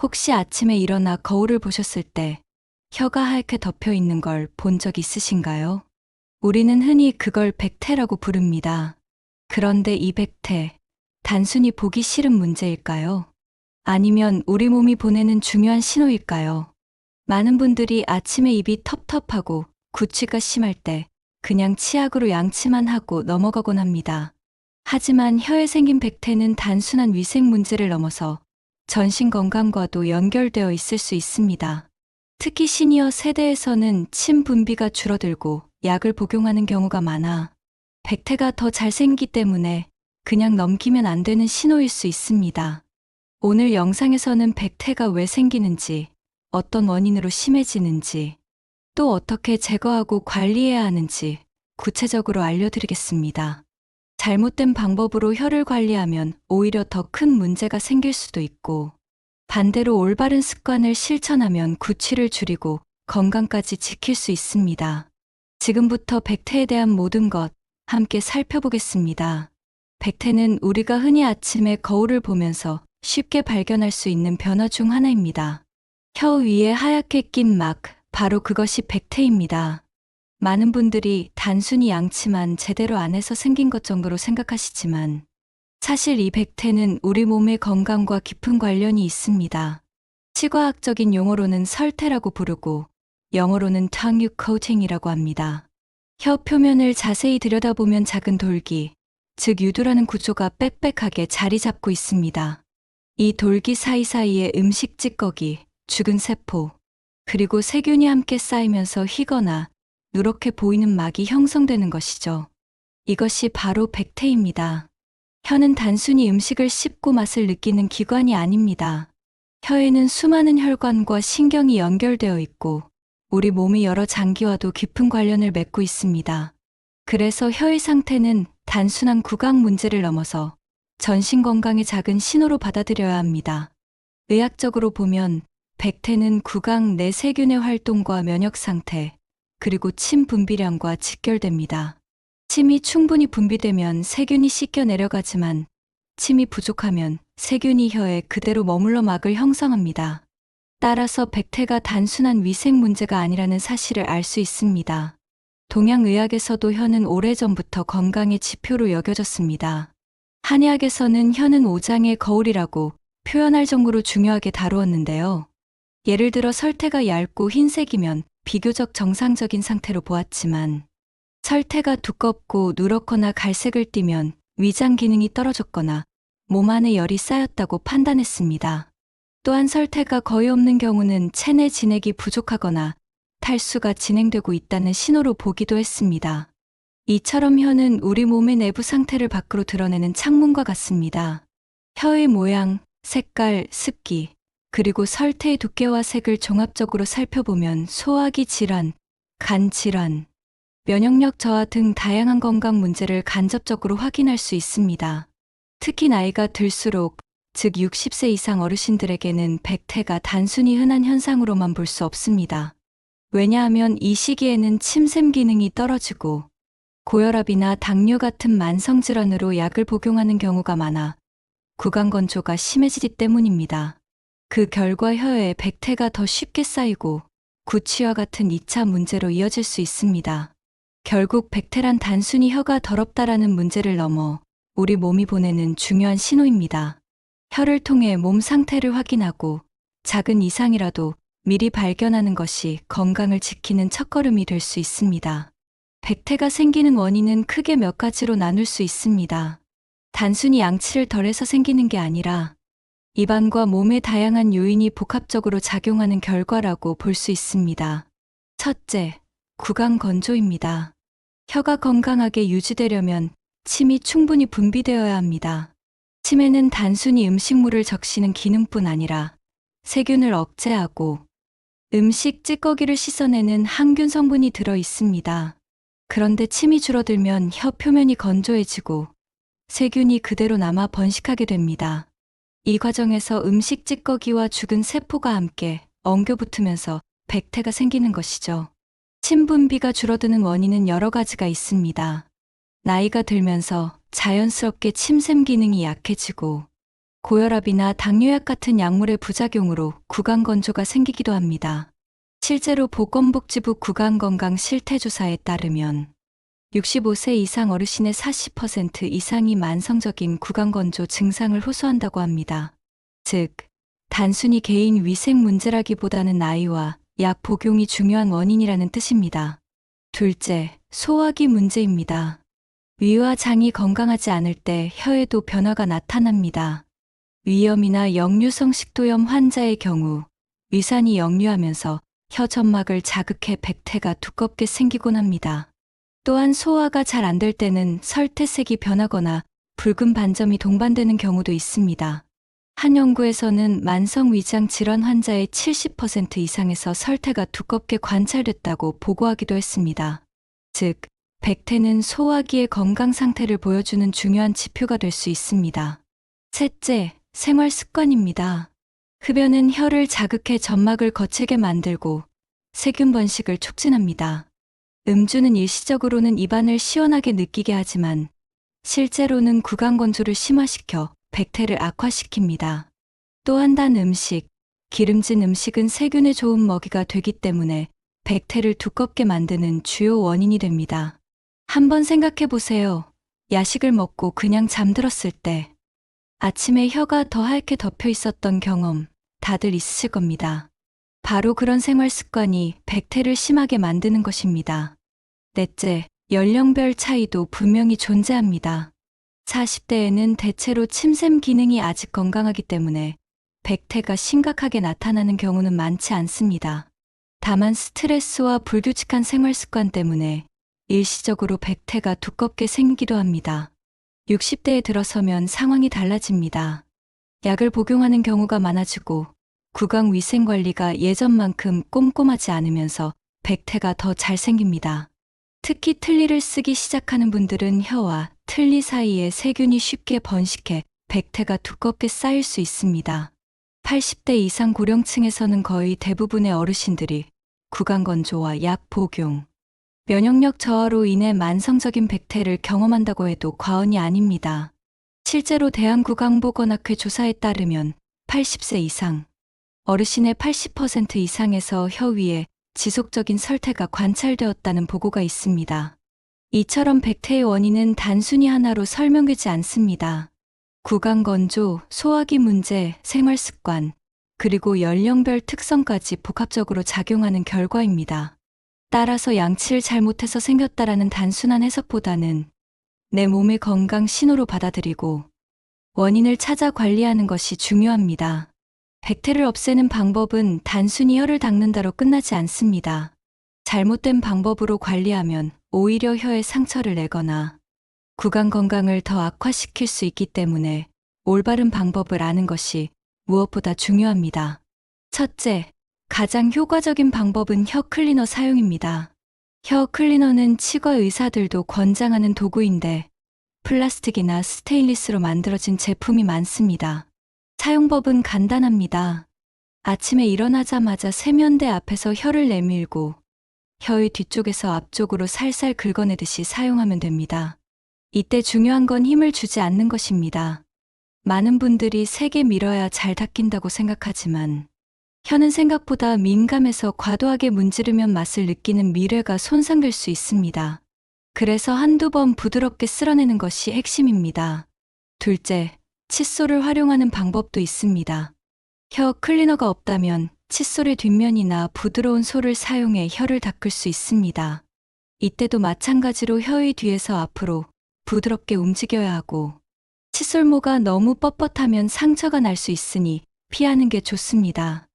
혹시 아침에 일어나 거울을 보셨을 때 혀가 하얗게 덮여 있는 걸 본 적 있으신가요? 우리는 흔히 그걸 백태라고 부릅니다. 그런데 이 백태, 단순히 보기 싫은 문제일까요? 아니면 우리 몸이 보내는 중요한 신호일까요? 많은 분들이 아침에 입이 텁텁하고 구취가 심할 때 그냥 치약으로 양치만 하고 넘어가곤 합니다. 하지만 혀에 생긴 백태는 단순한 위생 문제를 넘어서 전신 건강과도 연결되어 있을 수 있습니다. 특히 시니어 세대에서는 침 분비가 줄어들고 약을 복용하는 경우가 많아 백태가 더 잘 생기기 때문에 그냥 넘기면 안 되는 신호일 수 있습니다. 오늘 영상에서는 백태가 왜 생기는지, 어떤 원인으로 심해지는지, 또 어떻게 제거하고 관리해야 하는지 구체적으로 알려드리겠습니다. 잘못된 방법으로 혀를 관리하면 오히려 더 큰 문제가 생길 수도 있고, 반대로 올바른 습관을 실천하면 구취를 줄이고 건강까지 지킬 수 있습니다. 지금부터 백태에 대한 모든 것 함께 살펴보겠습니다. 백태는 우리가 흔히 아침에 거울을 보면서 쉽게 발견할 수 있는 변화 중 하나입니다. 혀 위에 하얗게 낀 막, 바로 그것이 백태입니다. 많은 분들이 단순히 양치만 제대로 안 해서 생긴 것 정도로 생각하시지만 사실 이 백태는 우리 몸의 건강과 깊은 관련이 있습니다. 치과학적인 용어로는 설태라고 부르고 영어로는 tongue coating이라고 합니다. 혀 표면을 자세히 들여다보면 작은 돌기, 즉 유두라는 구조가 빽빽하게 자리 잡고 있습니다. 이 돌기 사이사이에 음식 찌꺼기, 죽은 세포, 그리고 세균이 함께 쌓이면서 휘거나 누렇게 보이는 막이 형성되는 것이죠. 이것이 바로 백태입니다. 혀는 단순히 음식을 씹고 맛을 느끼는 기관이 아닙니다. 혀에는 수많은 혈관과 신경이 연결되어 있고 우리 몸의 여러 장기와도 깊은 관련을 맺고 있습니다. 그래서 혀의 상태는 단순한 구강 문제를 넘어서 전신 건강의 작은 신호로 받아들여야 합니다. 의학적으로 보면 백태는 구강 내 세균의 활동과 면역 상태, 그리고 침 분비량과 직결됩니다. 침이 충분히 분비되면 세균이 씻겨 내려가지만 침이 부족하면 세균이 혀에 그대로 머물러 막을 형성합니다. 따라서 백태가 단순한 위생 문제가 아니라는 사실을 알 수 있습니다. 동양의학에서도 혀는 오래전부터 건강의 지표로 여겨졌습니다. 한의학에서는 혀는 오장의 거울이라고 표현할 정도로 중요하게 다루었는데요. 예를 들어 설태가 얇고 흰색이면 비교적 정상적인 상태로 보았지만 설태가 두껍고 누렇거나 갈색을 띠면 위장 기능이 떨어졌거나 몸 안에 열이 쌓였다고 판단했습니다. 또한 설태가 거의 없는 경우는 체내 진액이 부족하거나 탈수가 진행되고 있다는 신호로 보기도 했습니다. 이처럼 혀는 우리 몸의 내부 상태를 밖으로 드러내는 창문과 같습니다. 혀의 모양, 색깔, 습기, 그리고 설태의 두께와 색을 종합적으로 살펴보면 소화기 질환, 간 질환, 면역력 저하 등 다양한 건강 문제를 간접적으로 확인할 수 있습니다. 특히 나이가 들수록, 즉 60세 이상 어르신들에게는 백태가 단순히 흔한 현상으로만 볼 수 없습니다. 왜냐하면 이 시기에는 침샘 기능이 떨어지고 고혈압이나 당뇨 같은 만성질환으로 약을 복용하는 경우가 많아 구강 건조가 심해지기 때문입니다. 그 결과 혀에 백태가 더 쉽게 쌓이고 구취와 같은 2차 문제로 이어질 수 있습니다. 결국 백태란 단순히 혀가 더럽다라는 문제를 넘어 우리 몸이 보내는 중요한 신호입니다. 혀를 통해 몸 상태를 확인하고 작은 이상이라도 미리 발견하는 것이 건강을 지키는 첫걸음이 될 수 있습니다. 백태가 생기는 원인은 크게 몇 가지로 나눌 수 있습니다. 단순히 양치를 덜해서 생기는 게 아니라 입안과 몸의 다양한 요인이 복합적으로 작용하는 결과라고 볼 수 있습니다. 첫째, 구강 건조입니다. 혀가 건강하게 유지되려면 침이 충분히 분비되어야 합니다. 침에는 단순히 음식물을 적시는 기능뿐 아니라 세균을 억제하고 음식 찌꺼기를 씻어내는 항균 성분이 들어 있습니다. 그런데 침이 줄어들면 혀 표면이 건조해지고 세균이 그대로 남아 번식하게 됩니다. 이 과정에서 음식 찌꺼기와 죽은 세포가 함께 엉겨붙으면서 백태가 생기는 것이죠. 침 분비가 줄어드는 원인은 여러 가지가 있습니다. 나이가 들면서 자연스럽게 침샘 기능이 약해지고 고혈압이나 당뇨약 같은 약물의 부작용으로 구강건조가 생기기도 합니다. 실제로 보건복지부 구강건강실태조사에 따르면 65세 이상 어르신의 40% 이상이 만성적인 구강건조 증상을 호소한다고 합니다. 즉, 단순히 개인 위생 문제라기보다는 나이와 약 복용이 중요한 원인이라는 뜻입니다. 둘째, 소화기 문제입니다. 위와 장이 건강하지 않을 때 혀에도 변화가 나타납니다. 위염이나 역류성 식도염 환자의 경우 위산이 역류하면서 혀 점막을 자극해 백태가 두껍게 생기곤 합니다. 또한 소화가 잘 안 될 때는 설태색이 변하거나 붉은 반점이 동반되는 경우도 있습니다. 한 연구에서는 만성 위장 질환 환자의 70% 이상에서 설태가 두껍게 관찰됐다고 보고하기도 했습니다. 즉, 백태는 소화기의 건강 상태를 보여주는 중요한 지표가 될 수 있습니다. 셋째, 생활 습관입니다. 흡연은 혀를 자극해 점막을 거칠게 만들고 세균 번식을 촉진합니다. 음주는 일시적으로는 입안을 시원하게 느끼게 하지만 실제로는 구강건조를 심화시켜 백태를 악화시킵니다. 또한 단 음식, 기름진 음식은 세균의 좋은 먹이가 되기 때문에 백태를 두껍게 만드는 주요 원인이 됩니다. 한번 생각해 보세요. 야식을 먹고 그냥 잠들었을 때 아침에 혀가 더 하얗게 덮여 있었던 경험 다들 있으실 겁니다. 바로 그런 생활 습관이 백태를 심하게 만드는 것입니다. 넷째, 연령별 차이도 분명히 존재합니다. 40대에는 대체로 침샘 기능이 아직 건강하기 때문에 백태가 심각하게 나타나는 경우는 많지 않습니다. 다만 스트레스와 불규칙한 생활 습관 때문에 일시적으로 백태가 두껍게 생기기도 합니다. 60대에 들어서면 상황이 달라집니다. 약을 복용하는 경우가 많아지고 구강 위생 관리가 예전만큼 꼼꼼하지 않으면서 백태가 더 잘 생깁니다. 특히 틀니를 쓰기 시작하는 분들은 혀와 틀니 사이에 세균이 쉽게 번식해 백태가 두껍게 쌓일 수 있습니다. 80대 이상 고령층에서는 거의 대부분의 어르신들이 구강건조와 약 복용, 면역력 저하로 인해 만성적인 백태를 경험한다고 해도 과언이 아닙니다. 실제로 대한구강보건학회 조사에 따르면 80세 이상, 어르신의 80% 이상에서 혀 위에 지속적인 설태가 관찰되었다는 보고가 있습니다. 이처럼 백태의 원인은 단순히 하나로 설명되지 않습니다. 구강건조, 소화기 문제, 생활습관, 그리고 연령별 특성까지 복합적으로 작용하는 결과입니다. 따라서 양치를 잘못해서 생겼다라는 단순한 해석보다는 내 몸의 건강 신호로 받아들이고 원인을 찾아 관리하는 것이 중요합니다. 백태를 없애는 방법은 단순히 혀를 닦는다로 끝나지 않습니다. 잘못된 방법으로 관리하면 오히려 혀에 상처를 내거나 구강 건강을 더 악화시킬 수 있기 때문에 올바른 방법을 아는 것이 무엇보다 중요합니다. 첫째, 가장 효과적인 방법은 혀 클리너 사용입니다. 혀 클리너는 치과 의사들도 권장하는 도구인데 플라스틱이나 스테인리스로 만들어진 제품이 많습니다. 사용법은 간단합니다. 아침에 일어나자마자 세면대 앞에서 혀를 내밀고 혀의 뒤쪽에서 앞쪽으로 살살 긁어내듯이 사용하면 됩니다. 이때 중요한 건 힘을 주지 않는 것입니다. 많은 분들이 세게 밀어야 잘 닦인다고 생각하지만 혀는 생각보다 민감해서 과도하게 문지르면 맛을 느끼는 미뢰가 손상될 수 있습니다. 그래서 한두 번 부드럽게 쓸어내는 것이 핵심입니다. 둘째, 칫솔을 활용하는 방법도 있습니다. 혀 클리너가 없다면 칫솔의 뒷면이나 부드러운 솔을 사용해 혀를 닦을 수 있습니다. 이때도 마찬가지로 혀의 뒤에서 앞으로 부드럽게 움직여야 하고 칫솔모가 너무 뻣뻣하면 상처가 날 수 있으니 피하는 게 좋습니다.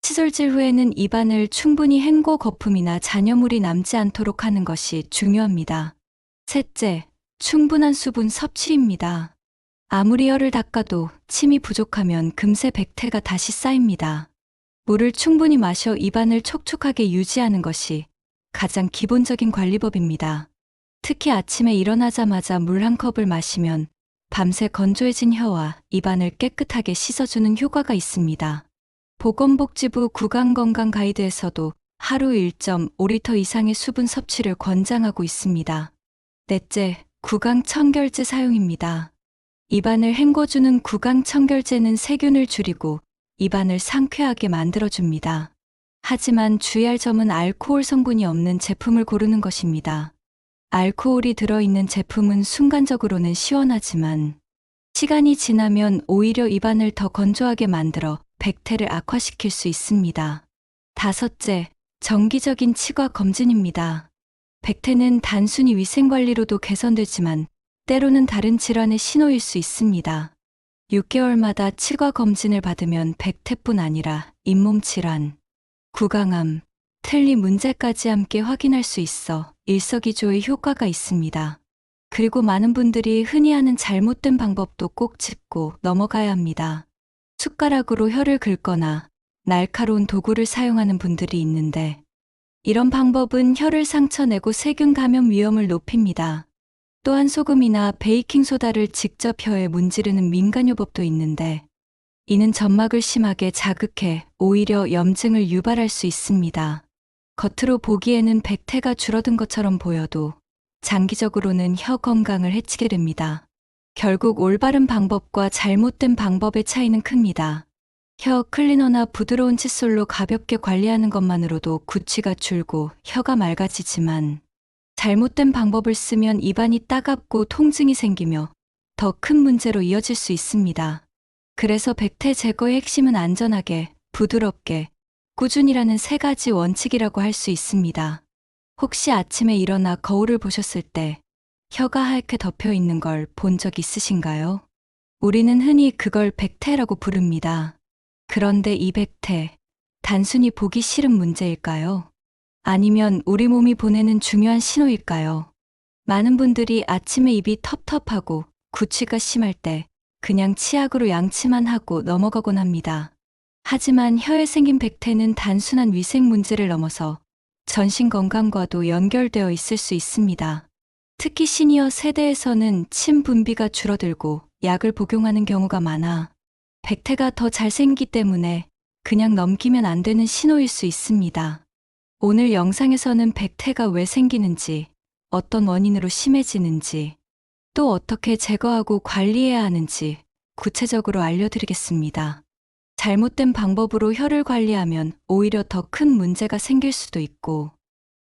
칫솔질 후에는 입안을 충분히 헹궈 거품이나 잔여물이 남지 않도록 하는 것이 중요합니다. 셋째, 충분한 수분 섭취입니다. 아무리 혀를 닦아도 침이 부족하면 금세 백태가 다시 쌓입니다. 물을 충분히 마셔 입안을 촉촉하게 유지하는 것이 가장 기본적인 관리법입니다. 특히 아침에 일어나자마자 물 한 컵을 마시면 밤새 건조해진 혀와 입안을 깨끗하게 씻어주는 효과가 있습니다. 보건복지부 구강건강 가이드에서도 하루 1.5리터 이상의 수분 섭취를 권장하고 있습니다. 넷째, 구강 청결제 사용입니다. 입안을 헹궈주는 구강청결제는 세균을 줄이고 입안을 상쾌하게 만들어줍니다. 하지만 주의할 점은 알코올 성분이 없는 제품을 고르는 것입니다. 알코올이 들어있는 제품은 순간적으로는 시원하지만 시간이 지나면 오히려 입안을 더 건조하게 만들어 백태를 악화시킬 수 있습니다. 다섯째, 정기적인 치과 검진입니다. 백태는 단순히 위생관리로도 개선되지만 때로는 다른 질환의 신호일 수 있습니다. 6개월마다 치과 검진을 받으면 백태뿐 아니라 잇몸 질환, 구강암, 틀니 문제까지 함께 확인할 수 있어 일석이조의 효과가 있습니다. 그리고 많은 분들이 흔히 하는 잘못된 방법도 꼭 짚고 넘어가야 합니다. 숟가락으로 혀를 긁거나 날카로운 도구를 사용하는 분들이 있는데 이런 방법은 혀를 상처내고 세균 감염 위험을 높입니다. 또한 소금이나 베이킹소다를 직접 혀에 문지르는 민간요법도 있는데 이는 점막을 심하게 자극해 오히려 염증을 유발할 수 있습니다. 겉으로 보기에는 백태가 줄어든 것처럼 보여도 장기적으로는 혀 건강을 해치게 됩니다. 결국 올바른 방법과 잘못된 방법의 차이는 큽니다. 혀 클리너나 부드러운 칫솔로 가볍게 관리하는 것만으로도 구취가 줄고 혀가 맑아지지만 잘못된 방법을 쓰면 입안이 따갑고 통증이 생기며 더 큰 문제로 이어질 수 있습니다. 그래서 백태 제거의 핵심은 안전하게, 부드럽게, 꾸준히라는 세 가지 원칙이라고 할 수 있습니다. 혹시 아침에 일어나 거울을 보셨을 때 혀가 하얗게 덮여 있는 걸 본 적 있으신가요? 우리는 흔히 그걸 백태라고 부릅니다. 그런데 이 백태, 단순히 보기 싫은 문제일까요? 아니면 우리 몸이 보내는 중요한 신호일까요? 많은 분들이 아침에 입이 텁텁하고 구취가 심할 때 그냥 치약으로 양치만 하고 넘어가곤 합니다. 하지만 혀에 생긴 백태는 단순한 위생 문제를 넘어서 전신 건강과도 연결되어 있을 수 있습니다. 특히 시니어 세대에서는 침 분비가 줄어들고 약을 복용하는 경우가 많아 백태가 더 잘 생기기 때문에 그냥 넘기면 안 되는 신호일 수 있습니다. 오늘 영상에서는 백태가 왜 생기는지, 어떤 원인으로 심해지는지, 또 어떻게 제거하고 관리해야 하는지 구체적으로 알려드리겠습니다. 잘못된 방법으로 혀를 관리하면 오히려 더 큰 문제가 생길 수도 있고,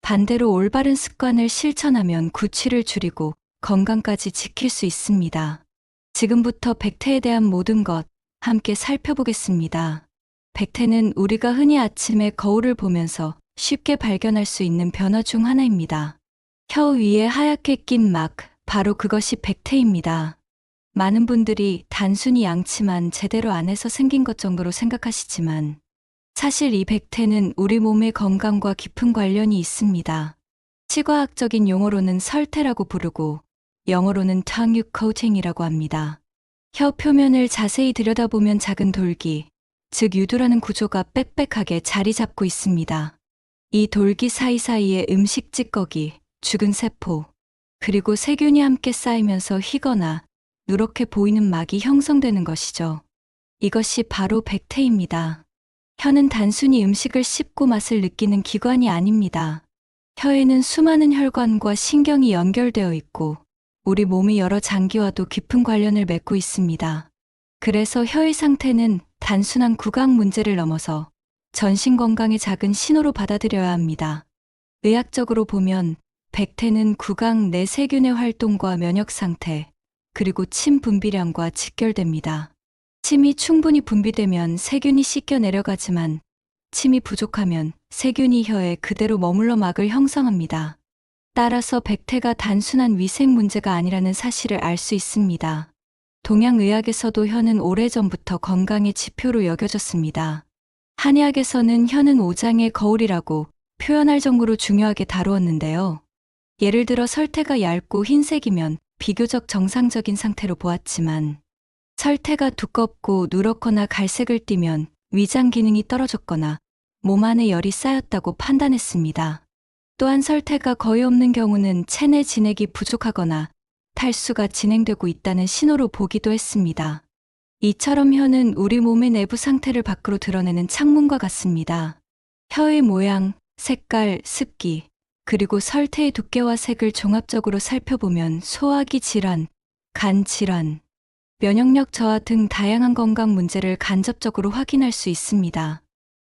반대로 올바른 습관을 실천하면 구취를 줄이고 건강까지 지킬 수 있습니다. 지금부터 백태에 대한 모든 것 함께 살펴보겠습니다. 백태는 우리가 흔히 아침에 거울을 보면서 쉽게 발견할 수 있는 변화 중 하나입니다. 혀 위에 하얗게 낀 막, 바로 그것이 백태입니다. 많은 분들이 단순히 양치만 제대로 안 해서 생긴 것 정도로 생각하시지만 사실 이 백태는 우리 몸의 건강과 깊은 관련이 있습니다. 치과학적인 용어로는 설태라고 부르고 영어로는 tongue coating이라고 합니다. 혀 표면을 자세히 들여다보면 작은 돌기, 즉 유두라는 구조가 빽빽하게 자리 잡고 있습니다. 이 돌기 사이사이에 음식 찌꺼기, 죽은 세포, 그리고 세균이 함께 쌓이면서 휘거나 누렇게 보이는 막이 형성되는 것이죠. 이것이 바로 백태입니다. 혀는 단순히 음식을 씹고 맛을 느끼는 기관이 아닙니다. 혀에는 수많은 혈관과 신경이 연결되어 있고 우리 몸의 여러 장기와도 깊은 관련을 맺고 있습니다. 그래서 혀의 상태는 단순한 구강 문제를 넘어서 전신 건강의 작은 신호로 받아들여야 합니다. 의학적으로 보면 백태는 구강 내 세균의 활동과 면역 상태, 그리고 침 분비량과 직결됩니다. 침이 충분히 분비되면 세균이 씻겨 내려가지만 침이 부족하면 세균이 혀에 그대로 머물러 막을 형성합니다. 따라서 백태가 단순한 위생 문제가 아니라는 사실을 알 수 있습니다. 동양의학에서도 혀는 오래전부터 건강의 지표로 여겨졌습니다. 한의학에서는 혀는 오장의 거울이라고 표현할 정도로 중요하게 다루었는데요. 예를 들어 설태가 얇고 흰색이면 비교적 정상적인 상태로 보았지만 설태가 두껍고 누렇거나 갈색을 띠면 위장 기능이 떨어졌거나 몸 안에 열이 쌓였다고 판단했습니다. 또한 설태가 거의 없는 경우는 체내 진액이 부족하거나 탈수가 진행되고 있다는 신호로 보기도 했습니다. 이처럼 혀는 우리 몸의 내부 상태를 밖으로 드러내는 창문과 같습니다. 혀의 모양, 색깔, 습기, 그리고 설태의 두께와 색을 종합적으로 살펴보면 소화기 질환, 간 질환, 면역력 저하 등 다양한 건강 문제를 간접적으로 확인할 수 있습니다.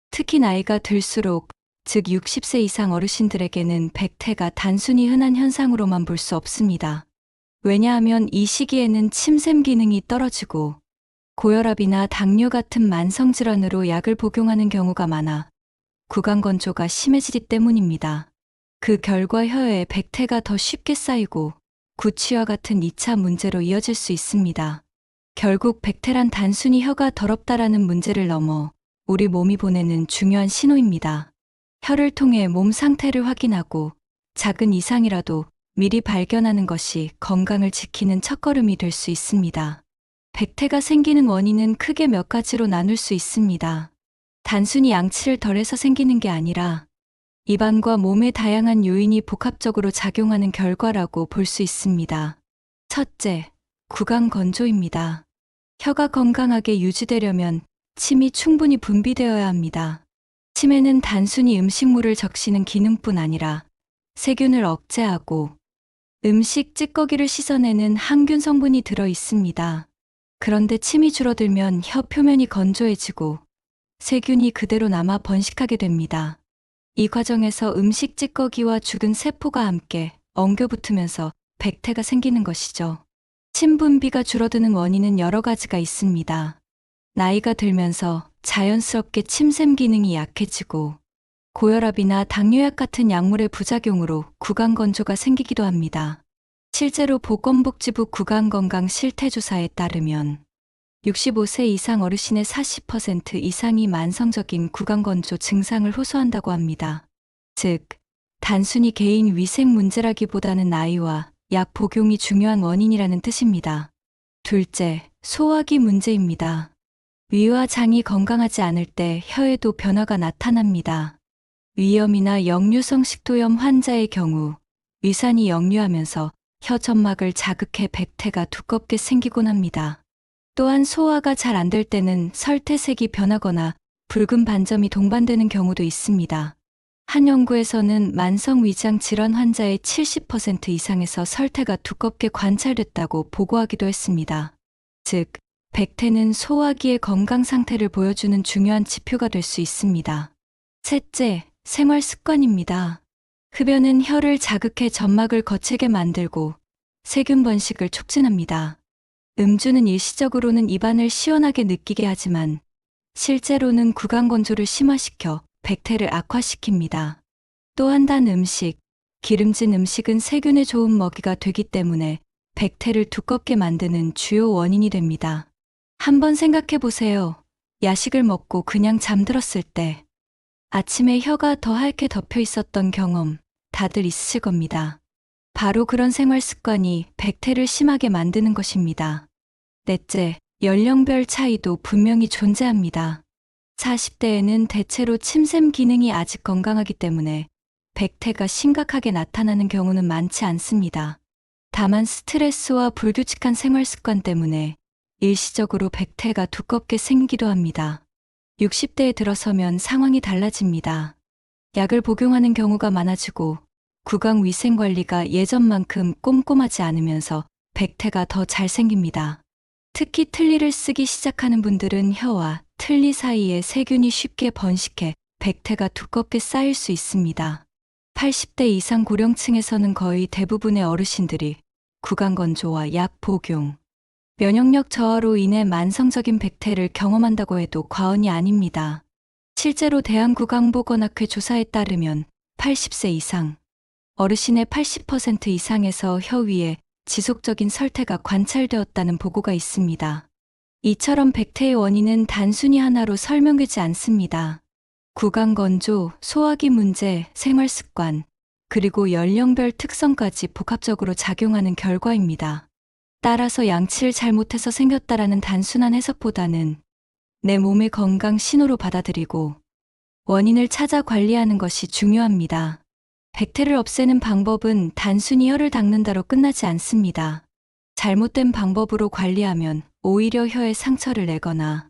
특히 나이가 들수록, 즉 60세 이상 어르신들에게는 백태가 단순히 흔한 현상으로만 볼 수 없습니다. 왜냐하면 이 시기에는 침샘 기능이 떨어지고 고혈압이나 당뇨 같은 만성질환으로 약을 복용하는 경우가 많아 구강건조가 심해지기 때문입니다. 그 결과 혀에 백태가 더 쉽게 쌓이고 구취와 같은 2차 문제로 이어질 수 있습니다. 결국 백태란 단순히 혀가 더럽다라는 문제를 넘어 우리 몸이 보내는 중요한 신호입니다. 혀를 통해 몸 상태를 확인하고 작은 이상이라도 미리 발견하는 것이 건강을 지키는 첫걸음이 될 수 있습니다. 백태가 생기는 원인은 크게 몇 가지로 나눌 수 있습니다. 단순히 양치를 덜해서 생기는 게 아니라 입안과 몸의 다양한 요인이 복합적으로 작용하는 결과라고 볼 수 있습니다. 첫째, 구강 건조입니다. 혀가 건강하게 유지되려면 침이 충분히 분비되어야 합니다. 침에는 단순히 음식물을 적시는 기능뿐 아니라 세균을 억제하고 음식 찌꺼기를 씻어내는 항균 성분이 들어 있습니다. 그런데 침이 줄어들면 혀 표면이 건조해지고 세균이 그대로 남아 번식하게 됩니다. 이 과정에서 음식 찌꺼기와 죽은 세포가 함께 엉겨붙으면서 백태가 생기는 것이죠. 침 분비가 줄어드는 원인은 여러 가지가 있습니다. 나이가 들면서 자연스럽게 침샘 기능이 약해지고 고혈압이나 당뇨약 같은 약물의 부작용으로 구강건조가 생기기도 합니다. 실제로 보건복지부 구강건강실태조사에 따르면 65세 이상 어르신의 40% 이상이 만성적인 구강건조 증상을 호소한다고 합니다. 즉, 단순히 개인 위생 문제라기보다는 나이와 약 복용이 중요한 원인이라는 뜻입니다. 둘째, 소화기 문제입니다. 위와 장이 건강하지 않을 때 혀에도 변화가 나타납니다. 위염이나 역류성 식도염 환자의 경우 위산이 역류하면서 혀 점막을 자극해 백태가 두껍게 생기곤 합니다. 또한 소화가 잘 안 될 때는 설태색이 변하거나 붉은 반점이 동반되는 경우도 있습니다. 한 연구에서는 만성 위장 질환 환자의 70% 이상에서 설태가 두껍게 관찰됐다고 보고하기도 했습니다. 즉, 백태는 소화기의 건강 상태를 보여주는 중요한 지표가 될 수 있습니다. 셋째, 생활 습관입니다. 흡연은 혀를 자극해 점막을 거칠게 만들고 세균 번식을 촉진합니다. 음주는 일시적으로는 입안을 시원하게 느끼게 하지만 실제로는 구강 건조를 심화시켜 백태를 악화시킵니다. 또한 단 음식, 기름진 음식은 세균에 좋은 먹이가 되기 때문에 백태를 두껍게 만드는 주요 원인이 됩니다. 한번 생각해 보세요. 야식을 먹고 그냥 잠들었을 때 아침에 혀가 더 하얗게 덮여 있었던 경험 다들 있으실 겁니다. 바로 그런 생활 습관이 백태를 심하게 만드는 것입니다. 넷째, 연령별 차이도 분명히 존재합니다. 40대에는 대체로 침샘 기능이 아직 건강하기 때문에 백태가 심각하게 나타나는 경우는 많지 않습니다. 다만 스트레스와 불규칙한 생활 습관 때문에 일시적으로 백태가 두껍게 생기기도 합니다. 60대에 들어서면 상황이 달라집니다. 약을 복용하는 경우가 많아지고 구강 위생 관리가 예전만큼 꼼꼼하지 않으면서 백태가 더 잘 생깁니다. 특히 틀니를 쓰기 시작하는 분들은 혀와 틀니 사이에 세균이 쉽게 번식해 백태가 두껍게 쌓일 수 있습니다. 80대 이상 고령층에서는 거의 대부분의 어르신들이 구강건조와 약 복용, 면역력 저하로 인해 만성적인 백태를 경험한다고 해도 과언이 아닙니다. 실제로 대한구강보건학회 조사에 따르면 80세 이상, 어르신의 80% 이상에서 혀 위에 지속적인 설태가 관찰되었다는 보고가 있습니다. 이처럼 백태의 원인은 단순히 하나로 설명되지 않습니다. 구강건조, 소화기 문제, 생활습관, 그리고 연령별 특성까지 복합적으로 작용하는 결과입니다. 따라서 양치를 잘못해서 생겼다라는 단순한 해석보다는 내 몸의 건강 신호로 받아들이고 원인을 찾아 관리하는 것이 중요합니다. 백태를 없애는 방법은 단순히 혀를 닦는다로 끝나지 않습니다. 잘못된 방법으로 관리하면 오히려 혀에 상처를 내거나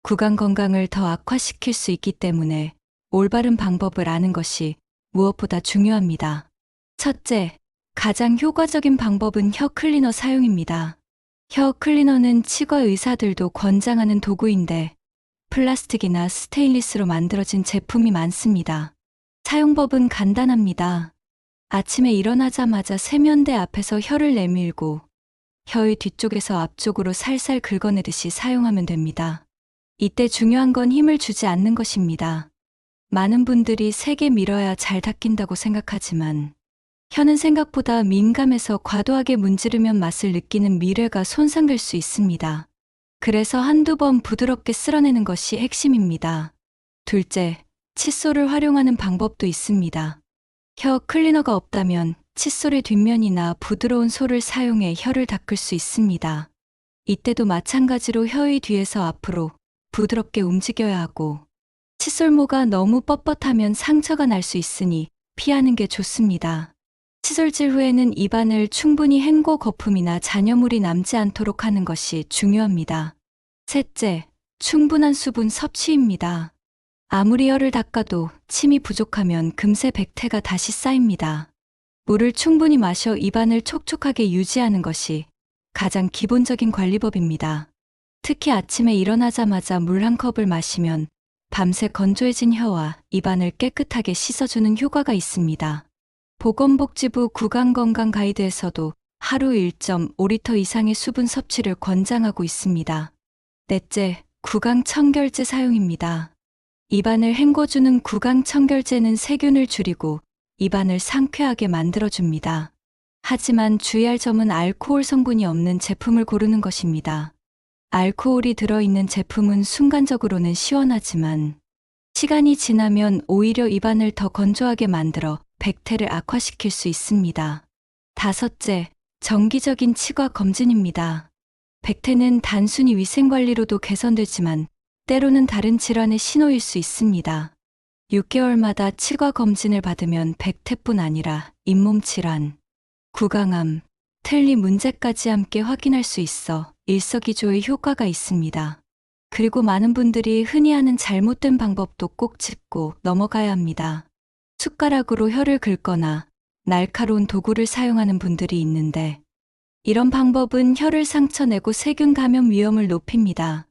구강 건강을 더 악화시킬 수 있기 때문에 올바른 방법을 아는 것이 무엇보다 중요합니다. 첫째, 가장 효과적인 방법은 혀 클리너 사용입니다. 혀 클리너는 치과 의사들도 권장하는 도구인데 플라스틱이나 스테인리스로 만들어진 제품이 많습니다. 사용법은 간단합니다. 아침에 일어나자마자 세면대 앞에서 혀를 내밀고 혀의 뒤쪽에서 앞쪽으로 살살 긁어내듯이 사용하면 됩니다. 이때 중요한 건 힘을 주지 않는 것입니다. 많은 분들이 세게 밀어야 잘 닦인다고 생각하지만 혀는 생각보다 민감해서 과도하게 문지르면 맛을 느끼는 미뢰가 손상될 수 있습니다. 그래서 한두 번 부드럽게 쓸어내는 것이 핵심입니다. 둘째, 칫솔을 활용하는 방법도 있습니다. 혀 클리너가 없다면 칫솔의 뒷면이나 부드러운 솔을 사용해 혀를 닦을 수 있습니다. 이때도 마찬가지로 혀의 뒤에서 앞으로 부드럽게 움직여야 하고 칫솔모가 너무 뻣뻣하면 상처가 날 수 있으니 피하는 게 좋습니다. 칫솔질 후에는 입안을 충분히 헹궈 거품이나 잔여물이 남지 않도록 하는 것이 중요합니다. 셋째, 충분한 수분 섭취입니다. 아무리 혀를 닦아도 침이 부족하면 금세 백태가 다시 쌓입니다. 물을 충분히 마셔 입안을 촉촉하게 유지하는 것이 가장 기본적인 관리법입니다. 특히 아침에 일어나자마자 물 한 컵을 마시면 밤새 건조해진 혀와 입안을 깨끗하게 씻어주는 효과가 있습니다. 보건복지부 구강건강 가이드에서도 하루 1.5리터 이상의 수분 섭취를 권장하고 있습니다. 넷째, 구강청결제 사용입니다. 입안을 헹궈주는 구강청결제는 세균을 줄이고 입안을 상쾌하게 만들어줍니다. 하지만 주의할 점은 알코올 성분이 없는 제품을 고르는 것입니다. 알코올이 들어있는 제품은 순간적으로는 시원하지만 시간이 지나면 오히려 입안을 더 건조하게 만들어 백태를 악화시킬 수 있습니다. 다섯째, 정기적인 치과 검진입니다. 백태는 단순히 위생관리로도 개선되지만 때로는 다른 질환의 신호일 수 있습니다. 6개월마다 치과 검진을 받으면 백태뿐 아니라 잇몸 질환, 구강암, 틀니 문제까지 함께 확인할 수 있어 일석이조의 효과가 있습니다. 그리고 많은 분들이 흔히 하는 잘못된 방법도 꼭 짚고 넘어가야 합니다. 숟가락으로 혀를 긁거나 날카로운 도구를 사용하는 분들이 있는데 이런 방법은 혀를 상처내고 세균 감염 위험을 높입니다.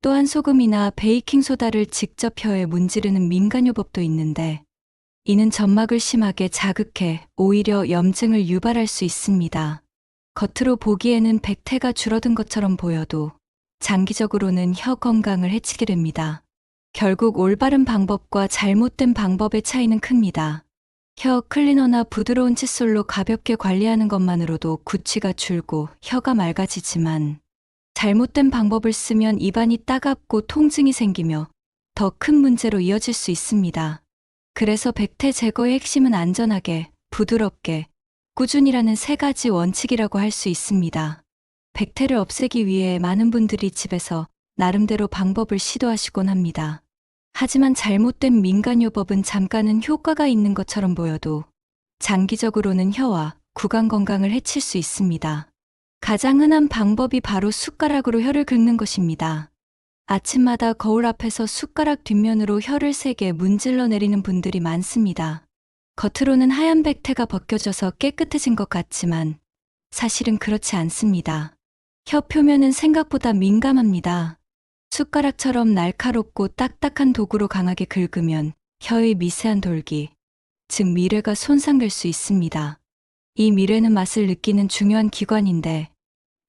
또한 소금이나 베이킹소다를 직접 혀에 문지르는 민간요법도 있는데 이는 점막을 심하게 자극해 오히려 염증을 유발할 수 있습니다. 겉으로 보기에는 백태가 줄어든 것처럼 보여도 장기적으로는 혀 건강을 해치게 됩니다. 결국 올바른 방법과 잘못된 방법의 차이는 큽니다. 혀 클리너나 부드러운 칫솔로 가볍게 관리하는 것만으로도 구취가 줄고 혀가 맑아지지만 잘못된 방법을 쓰면 입안이 따갑고 통증이 생기며 더 큰 문제로 이어질 수 있습니다. 그래서 백태 제거의 핵심은 안전하게, 부드럽게, 꾸준히라는 세 가지 원칙이라고 할 수 있습니다. 백태를 없애기 위해 많은 분들이 집에서 나름대로 방법을 시도하시곤 합니다. 하지만 잘못된 민간요법은 잠깐은 효과가 있는 것처럼 보여도 장기적으로는 혀와 구강 건강을 해칠 수 있습니다. 가장 흔한 방법이 바로 숟가락으로 혀를 긁는 것입니다. 아침마다 거울 앞에서 숟가락 뒷면으로 혀를 세게 문질러 내리는 분들이 많습니다. 겉으로는 하얀 백태가 벗겨져서 깨끗해진 것 같지만 사실은 그렇지 않습니다. 혀 표면은 생각보다 민감합니다. 숟가락처럼 날카롭고 딱딱한 도구로 강하게 긁으면 혀의 미세한 돌기, 즉 미뢰가 손상될 수 있습니다. 이 미뢰는 맛을 느끼는 중요한 기관인데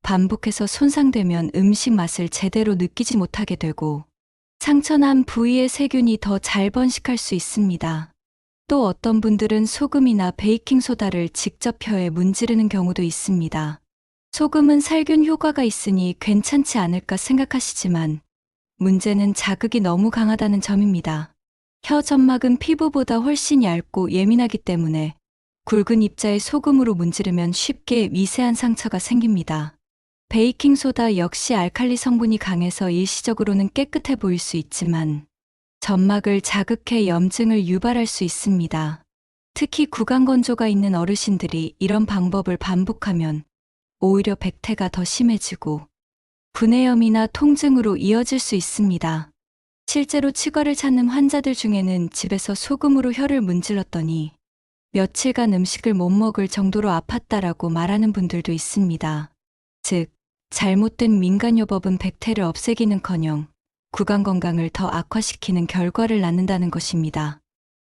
반복해서 손상되면 음식 맛을 제대로 느끼지 못하게 되고 상처난 부위의 세균이 더 잘 번식할 수 있습니다. 또 어떤 분들은 소금이나 베이킹소다를 직접 혀에 문지르는 경우도 있습니다. 소금은 살균 효과가 있으니 괜찮지 않을까 생각하시지만 문제는 자극이 너무 강하다는 점입니다. 혀 점막은 피부보다 훨씬 얇고 예민하기 때문에 굵은 입자에 소금으로 문지르면 쉽게 미세한 상처가 생깁니다. 베이킹소다 역시 알칼리 성분이 강해서 일시적으로는 깨끗해 보일 수 있지만 점막을 자극해 염증을 유발할 수 있습니다. 특히 구강건조가 있는 어르신들이 이런 방법을 반복하면 오히려 백태가 더 심해지고 분해염이나 통증으로 이어질 수 있습니다. 실제로 치과를 찾는 환자들 중에는 집에서 소금으로 혀를 문질렀더니 며칠간 음식을 못 먹을 정도로 아팠다라고 말하는 분들도 있습니다. 즉, 잘못된 민간요법은 백태를 없애기는커녕 구강 건강을 더 악화시키는 결과를 낳는다는 것입니다.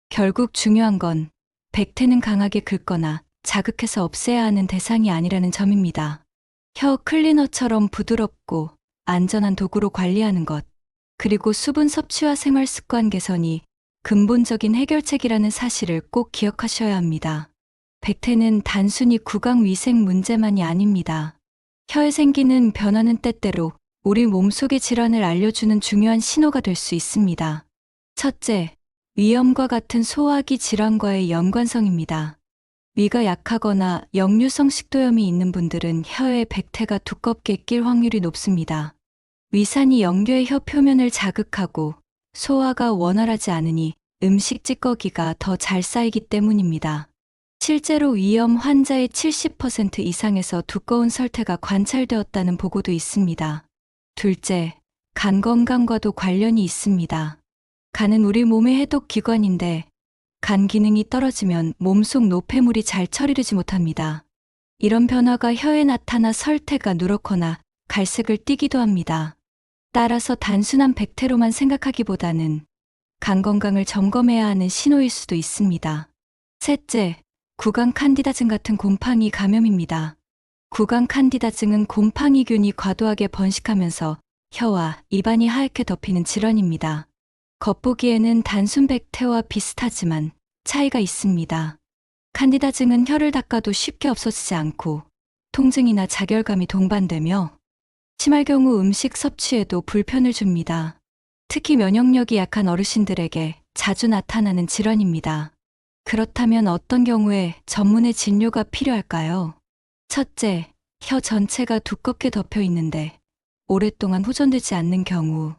결국 중요한 건 백태는 강하게 긁거나 자극해서 없애야 하는 대상이 아니라는 점입니다. 혀 클리너처럼 부드럽고 안전한 도구로 관리하는 것, 그리고 수분 섭취와 생활 습관 개선이 근본적인 해결책이라는 사실을 꼭 기억하셔야 합니다. 백태는 단순히 구강 위생 문제만이 아닙니다. 혀에 생기는 변화는 때때로 우리 몸속의 질환을 알려주는 중요한 신호가 될 수 있습니다. 첫째, 위염과 같은 소화기 질환과의 연관성입니다. 위가 약하거나 역류성 식도염이 있는 분들은 혀에 백태가 두껍게 낄 확률이 높습니다. 위산이 역류의 혀 표면을 자극하고 소화가 원활하지 않으니 음식 찌꺼기가 더 잘 쌓이기 때문입니다. 실제로 위염 환자의 70% 이상에서 두꺼운 설태가 관찰되었다는 보고도 있습니다. 둘째, 간 건강과도 관련이 있습니다. 간은 우리 몸의 해독 기관인데 간 기능이 떨어지면 몸속 노폐물이 잘 처리되지 못합니다. 이런 변화가 혀에 나타나 설태가 누렇거나 갈색을 띠기도 합니다. 따라서 단순한 백태로만 생각하기보다는 간 건강을 점검해야 하는 신호일 수도 있습니다. 셋째, 구강 칸디다증 같은 곰팡이 감염입니다. 구강 칸디다증은 곰팡이균이 과도하게 번식하면서 혀와 입안이 하얗게 덮이는 질환입니다. 겉보기에는 단순 백태와 비슷하지만 차이가 있습니다. 칸디다증은 혀를 닦아도 쉽게 없어지지 않고 통증이나 자결감이 동반되며 심할 경우 음식 섭취에도 불편을 줍니다. 특히 면역력이 약한 어르신들에게 자주 나타나는 질환입니다. 그렇다면 어떤 경우에 전문의 진료가 필요할까요? 첫째, 혀 전체가 두껍게 덮여 있는데 오랫동안 호전되지 않는 경우.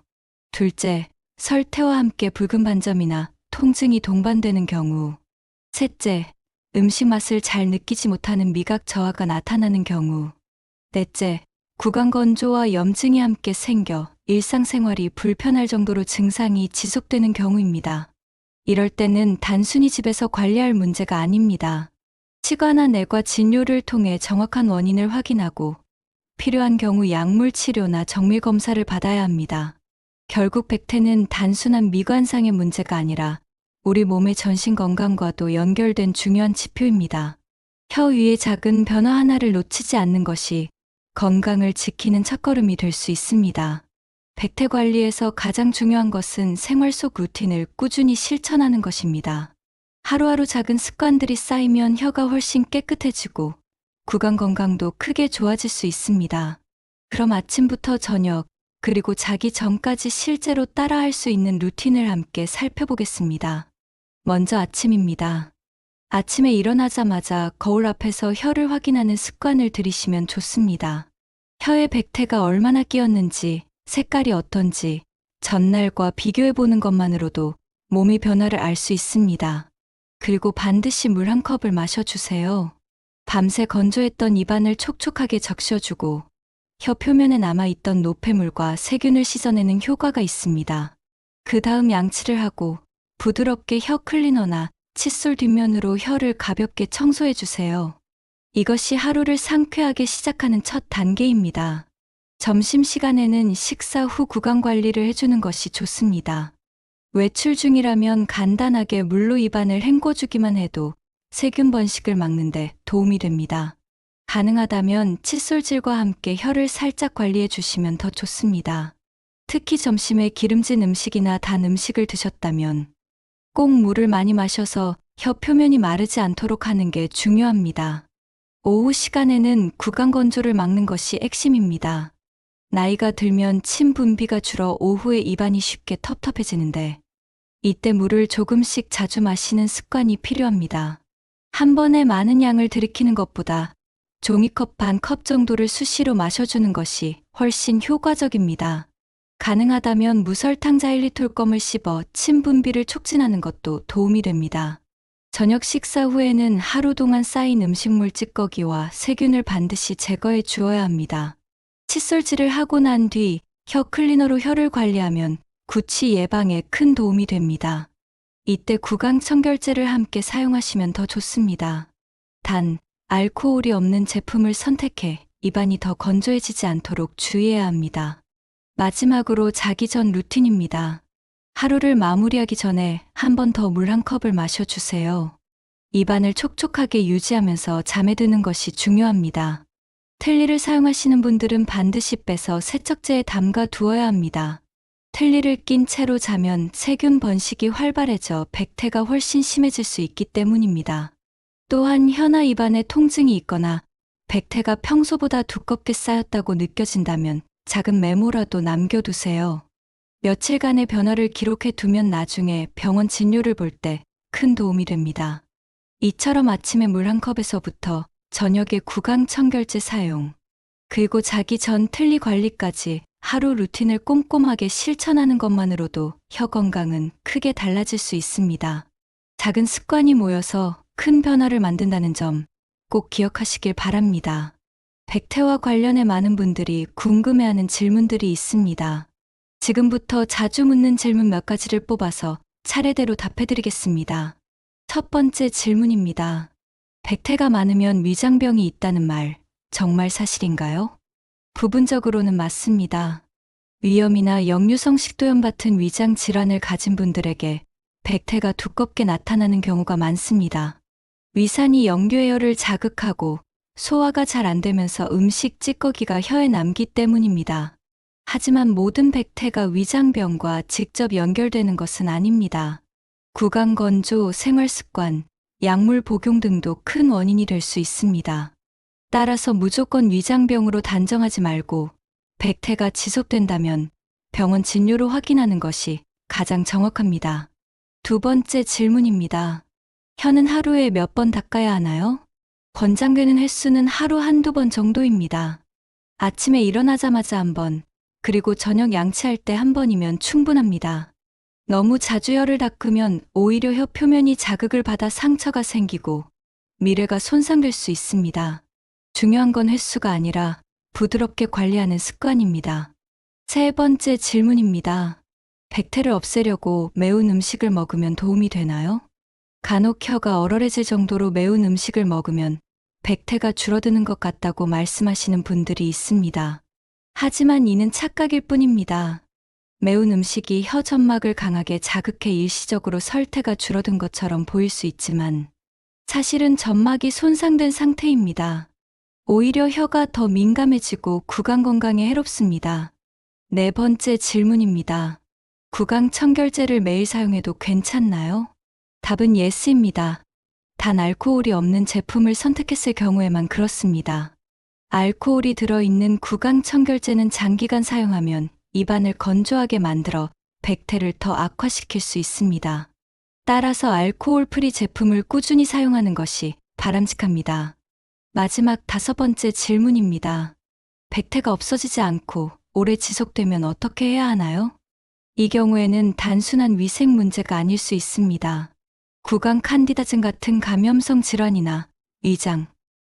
둘째, 설태와 함께 붉은 반점이나 통증이 동반되는 경우. 셋째, 음식 맛을 잘 느끼지 못하는 미각 저하가 나타나는 경우. 넷째, 구강 건조와 염증이 함께 생겨 일상생활이 불편할 정도로 증상이 지속되는 경우입니다. 이럴 때는 단순히 집에서 관리할 문제가 아닙니다. 치과나 내과 진료를 통해 정확한 원인을 확인하고 필요한 경우 약물 치료나 정밀 검사를 받아야 합니다. 결국 백태는 단순한 미관상의 문제가 아니라 우리 몸의 전신 건강과도 연결된 중요한 지표입니다. 혀 위의 작은 변화 하나를 놓치지 않는 것이 건강을 지키는 첫걸음이 될 수 있습니다. 백태 관리에서 가장 중요한 것은 생활 속 루틴을 꾸준히 실천하는 것입니다. 하루하루 작은 습관들이 쌓이면 혀가 훨씬 깨끗해지고 구강 건강도 크게 좋아질 수 있습니다. 그럼 아침부터 저녁, 그리고 자기 전까지 실제로 따라할 수 있는 루틴을 함께 살펴보겠습니다. 먼저 아침입니다. 아침에 일어나자마자 거울 앞에서 혀를 확인하는 습관을 들이시면 좋습니다. 혀에 백태가 얼마나 끼었는지, 색깔이 어떤지 전날과 비교해보는 것만으로도 몸의 변화를 알 수 있습니다. 그리고 반드시 물 한 컵을 마셔주세요. 밤새 건조했던 입안을 촉촉하게 적셔주고 혀 표면에 남아있던 노폐물과 세균을 씻어내는 효과가 있습니다. 그 다음 양치를 하고 부드럽게 혀 클리너나 칫솔 뒷면으로 혀를 가볍게 청소해주세요. 이것이 하루를 상쾌하게 시작하는 첫 단계입니다. 점심시간에는 식사 후 구강 관리를 해주는 것이 좋습니다. 외출 중이라면 간단하게 물로 입안을 헹궈주기만 해도 세균 번식을 막는데 도움이 됩니다. 가능하다면 칫솔질과 함께 혀를 살짝 관리해 주시면 더 좋습니다. 특히 점심에 기름진 음식이나 단 음식을 드셨다면 꼭 물을 많이 마셔서 혀 표면이 마르지 않도록 하는 게 중요합니다. 오후 시간에는 구강 건조를 막는 것이 핵심입니다. 나이가 들면 침 분비가 줄어 오후에 입안이 쉽게 텁텁해지는데 이때 물을 조금씩 자주 마시는 습관이 필요합니다. 한 번에 많은 양을 들이키는 것보다 종이컵 반 컵 정도를 수시로 마셔주는 것이 훨씬 효과적입니다. 가능하다면 무설탕 자일리톨 껌을 씹어 침 분비를 촉진하는 것도 도움이 됩니다. 저녁 식사 후에는 하루 동안 쌓인 음식물 찌꺼기와 세균을 반드시 제거해 주어야 합니다. 칫솔질을 하고 난 뒤 혀 클리너로 혀를 관리하면 구취 예방에 큰 도움이 됩니다. 이때 구강 청결제를 함께 사용하시면 더 좋습니다. 단, 알코올이 없는 제품을 선택해 입안이 더 건조해지지 않도록 주의해야 합니다. 마지막으로 자기 전 루틴입니다. 하루를 마무리하기 전에 한 번 더 물 한 컵을 마셔주세요. 입안을 촉촉하게 유지하면서 잠에 드는 것이 중요합니다. 틀니를 사용하시는 분들은 반드시 빼서 세척제에 담가 두어야 합니다. 틀니를 낀 채로 자면 세균 번식이 활발해져 백태가 훨씬 심해질 수 있기 때문입니다. 또한 혀나 입안에 통증이 있거나 백태가 평소보다 두껍게 쌓였다고 느껴진다면 작은 메모라도 남겨두세요. 며칠간의 변화를 기록해 두면 나중에 병원 진료를 볼 때 큰 도움이 됩니다. 이처럼 아침에 물 한 컵에서부터 저녁에 구강청결제 사용, 그리고 자기 전 틀니 관리까지 하루 루틴을 꼼꼼하게 실천하는 것만으로도 혀 건강은 크게 달라질 수 있습니다. 작은 습관이 모여서 큰 변화를 만든다는 점 꼭 기억하시길 바랍니다. 백태와 관련해 많은 분들이 궁금해하는 질문들이 있습니다. 지금부터 자주 묻는 질문 몇 가지를 뽑아서 차례대로 답해드리겠습니다. 첫 번째 질문입니다. 백태가 많으면 위장병이 있다는 말, 정말 사실인가요? 부분적으로는 맞습니다. 위염이나 역류성 식도염 같은 위장 질환을 가진 분들에게 백태가 두껍게 나타나는 경우가 많습니다. 위산이 연교해열을 자극하고 소화가 잘 안 되면서 음식 찌꺼기가 혀에 남기 때문입니다. 하지만 모든 백태가 위장병과 직접 연결되는 것은 아닙니다. 구강 건조, 생활습관, 약물 복용 등도 큰 원인이 될 수 있습니다. 따라서 무조건 위장병으로 단정하지 말고 백태가 지속된다면 병원 진료로 확인하는 것이 가장 정확합니다. 두 번째 질문입니다. 혀는 하루에 몇 번 닦아야 하나요? 권장되는 횟수는 하루 한두 번 정도입니다. 아침에 일어나자마자 한 번, 그리고 저녁 양치할 때 한 번이면 충분합니다. 너무 자주 혀를 닦으면 오히려 혀 표면이 자극을 받아 상처가 생기고 미래가 손상될 수 있습니다. 중요한 건 횟수가 아니라 부드럽게 관리하는 습관입니다. 세 번째 질문입니다. 백태를 없애려고 매운 음식을 먹으면 도움이 되나요? 간혹 혀가 얼얼해질 정도로 매운 음식을 먹으면 백태가 줄어드는 것 같다고 말씀하시는 분들이 있습니다. 하지만 이는 착각일 뿐입니다. 매운 음식이 혀 점막을 강하게 자극해 일시적으로 설태가 줄어든 것처럼 보일 수 있지만 사실은 점막이 손상된 상태입니다. 오히려 혀가 더 민감해지고 구강 건강에 해롭습니다. 네 번째 질문입니다. 구강 청결제를 매일 사용해도 괜찮나요? 답은 예스입니다. 단 알코올이 없는 제품을 선택했을 경우에만 그렇습니다. 알코올이 들어있는 구강 청결제는 장기간 사용하면 입안을 건조하게 만들어 백태를 더 악화시킬 수 있습니다. 따라서 알코올 프리 제품을 꾸준히 사용하는 것이 바람직합니다. 마지막 다섯 번째 질문입니다. 백태가 없어지지 않고 오래 지속되면 어떻게 해야 하나요? 이 경우에는 단순한 위생 문제가 아닐 수 있습니다. 구강 칸디다증 같은 감염성 질환이나 위장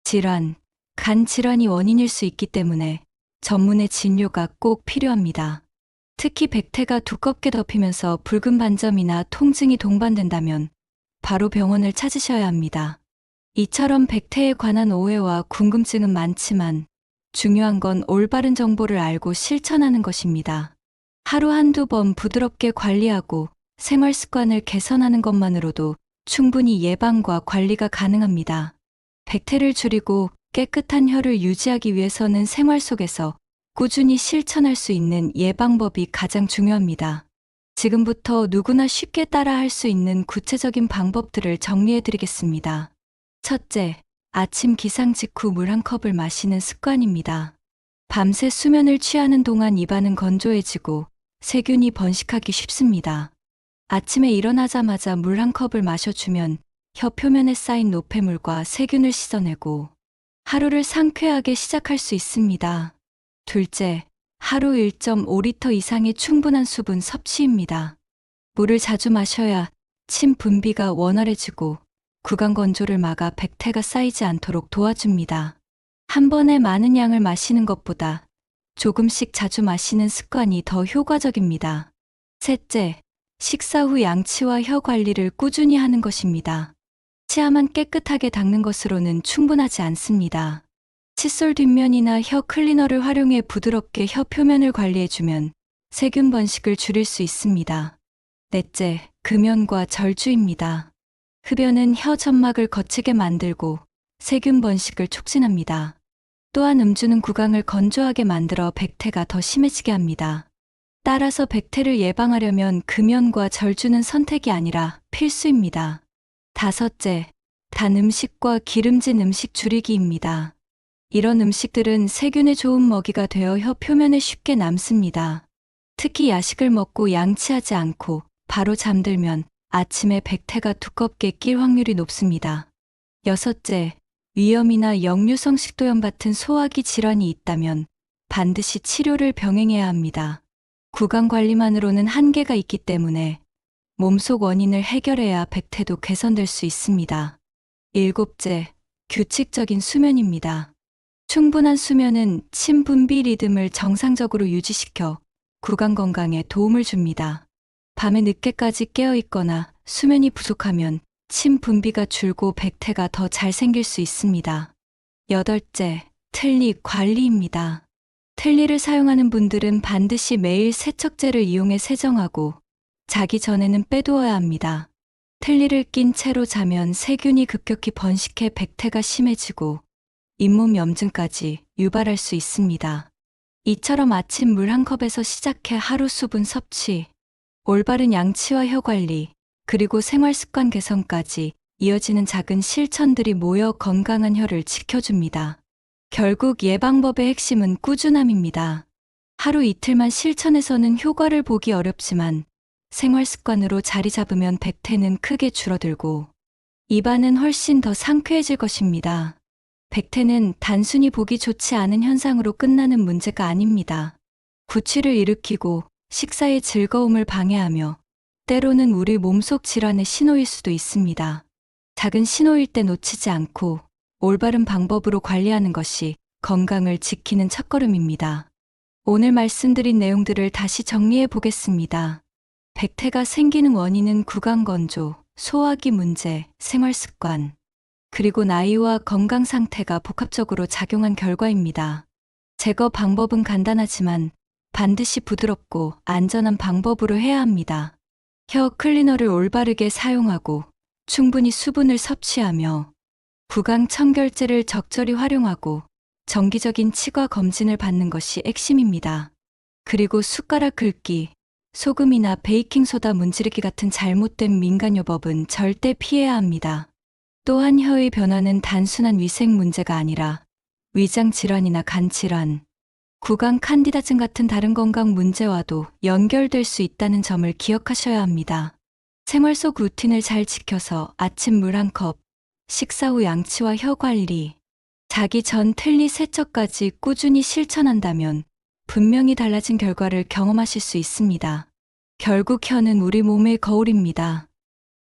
질환, 간 질환이 원인일 수 있기 때문에 전문의 진료가 꼭 필요합니다. 특히 백태가 두껍게 덮이면서 붉은 반점이나 통증이 동반된다면 바로 병원을 찾으셔야 합니다. 이처럼 백태에 관한 오해와 궁금증은 많지만 중요한 건 올바른 정보를 알고 실천하는 것입니다. 하루 한두 번 부드럽게 관리하고 생활 습관을 개선하는 것만으로도 충분히 예방과 관리가 가능합니다. 백태를 줄이고 깨끗한 혀를 유지하기 위해서는 생활 속에서 꾸준히 실천할 수 있는 예방법이 가장 중요합니다. 지금부터 누구나 쉽게 따라할 수 있는 구체적인 방법들을 정리해 드리겠습니다. 첫째, 아침 기상 직후 물 한 컵을 마시는 습관입니다. 밤새 수면을 취하는 동안 입안은 건조해지고 세균이 번식하기 쉽습니다. 아침에 일어나자마자 물 한 컵을 마셔주면 혀 표면에 쌓인 노폐물과 세균을 씻어내고 하루를 상쾌하게 시작할 수 있습니다. 둘째, 하루 1.5리터 이상의 충분한 수분 섭취입니다. 물을 자주 마셔야 침 분비가 원활해지고 구강 건조를 막아 백태가 쌓이지 않도록 도와줍니다. 한 번에 많은 양을 마시는 것보다 조금씩 자주 마시는 습관이 더 효과적입니다. 셋째, 식사 후 양치와 혀 관리를 꾸준히 하는 것입니다. 치아만 깨끗하게 닦는 것으로는 충분하지 않습니다. 칫솔 뒷면이나 혀 클리너를 활용해 부드럽게 혀 표면을 관리해주면 세균 번식을 줄일 수 있습니다. 넷째, 금연과 절주입니다. 흡연은 혀 점막을 거치게 만들고 세균 번식을 촉진합니다. 또한 음주는 구강을 건조하게 만들어 백태가 더 심해지게 합니다. 따라서 백태를 예방하려면 금연과 절주는 선택이 아니라 필수입니다. 다섯째, 단 음식과 기름진 음식 줄이기입니다. 이런 음식들은 세균에 좋은 먹이가 되어 혀 표면에 쉽게 남습니다. 특히 야식을 먹고 양치하지 않고 바로 잠들면 아침에 백태가 두껍게 낄 확률이 높습니다. 여섯째, 위염이나 역류성 식도염 같은 소화기 질환이 있다면 반드시 치료를 병행해야 합니다. 구강 관리만으로는 한계가 있기 때문에 몸속 원인을 해결해야 백태도 개선될 수 있습니다. 일곱째, 규칙적인 수면입니다. 충분한 수면은 침 분비 리듬을 정상적으로 유지시켜 구강 건강에 도움을 줍니다. 밤에 늦게까지 깨어 있거나 수면이 부족하면 침 분비가 줄고 백태가 더 잘 생길 수 있습니다. 여덟째, 틀니 관리입니다. 틀니를 사용하는 분들은 반드시 매일 세척제를 이용해 세정하고 자기 전에는 빼두어야 합니다. 틀니를 낀 채로 자면 세균이 급격히 번식해 백태가 심해지고 잇몸 염증까지 유발할 수 있습니다. 이처럼 아침 물 한 컵에서 시작해 하루 수분 섭취, 올바른 양치와 혀 관리, 그리고 생활 습관 개선까지 이어지는 작은 실천들이 모여 건강한 혀를 지켜줍니다. 결국 예방법의 핵심은 꾸준함입니다. 하루 이틀만 실천해서는 효과를 보기 어렵지만 생활 습관으로 자리 잡으면 백태는 크게 줄어들고 입안은 훨씬 더 상쾌해질 것입니다. 백태는 단순히 보기 좋지 않은 현상으로 끝나는 문제가 아닙니다. 구취를 일으키고 식사의 즐거움을 방해하며 때로는 우리 몸속 질환의 신호일 수도 있습니다. 작은 신호일 때 놓치지 않고 올바른 방법으로 관리하는 것이 건강을 지키는 첫걸음입니다. 오늘 말씀드린 내용들을 다시 정리해 보겠습니다. 백태가 생기는 원인은 구강 건조, 소화기 문제, 생활 습관, 그리고 나이와 건강 상태가 복합적으로 작용한 결과입니다. 제거 방법은 간단하지만 반드시 부드럽고 안전한 방법으로 해야 합니다. 혀 클리너를 올바르게 사용하고 충분히 수분을 섭취하며 구강 청결제를 적절히 활용하고 정기적인 치과 검진을 받는 것이 핵심입니다. 그리고 숟가락 긁기, 소금이나 베이킹소다 문지르기 같은 잘못된 민간요법은 절대 피해야 합니다. 또한 혀의 변화는 단순한 위생 문제가 아니라 위장 질환이나 간 질환, 구강 칸디다증 같은 다른 건강 문제와도 연결될 수 있다는 점을 기억하셔야 합니다. 생활 속 루틴을 잘 지켜서 아침 물 한 컵, 식사 후 양치와 혀 관리, 자기 전 틀니 세척까지 꾸준히 실천한다면 분명히 달라진 결과를 경험하실 수 있습니다. 결국 혀는 우리 몸의 거울입니다.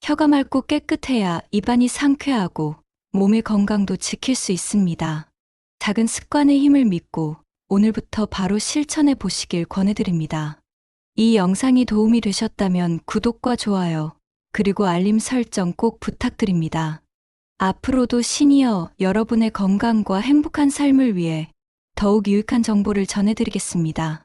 혀가 맑고 깨끗해야 입안이 상쾌하고 몸의 건강도 지킬 수 있습니다. 작은 습관의 힘을 믿고 오늘부터 바로 실천해 보시길 권해드립니다. 이 영상이 도움이 되셨다면 구독과 좋아요, 그리고 알림 설정 꼭 부탁드립니다. 앞으로도 시니어 여러분의 건강과 행복한 삶을 위해 더욱 유익한 정보를 전해드리겠습니다.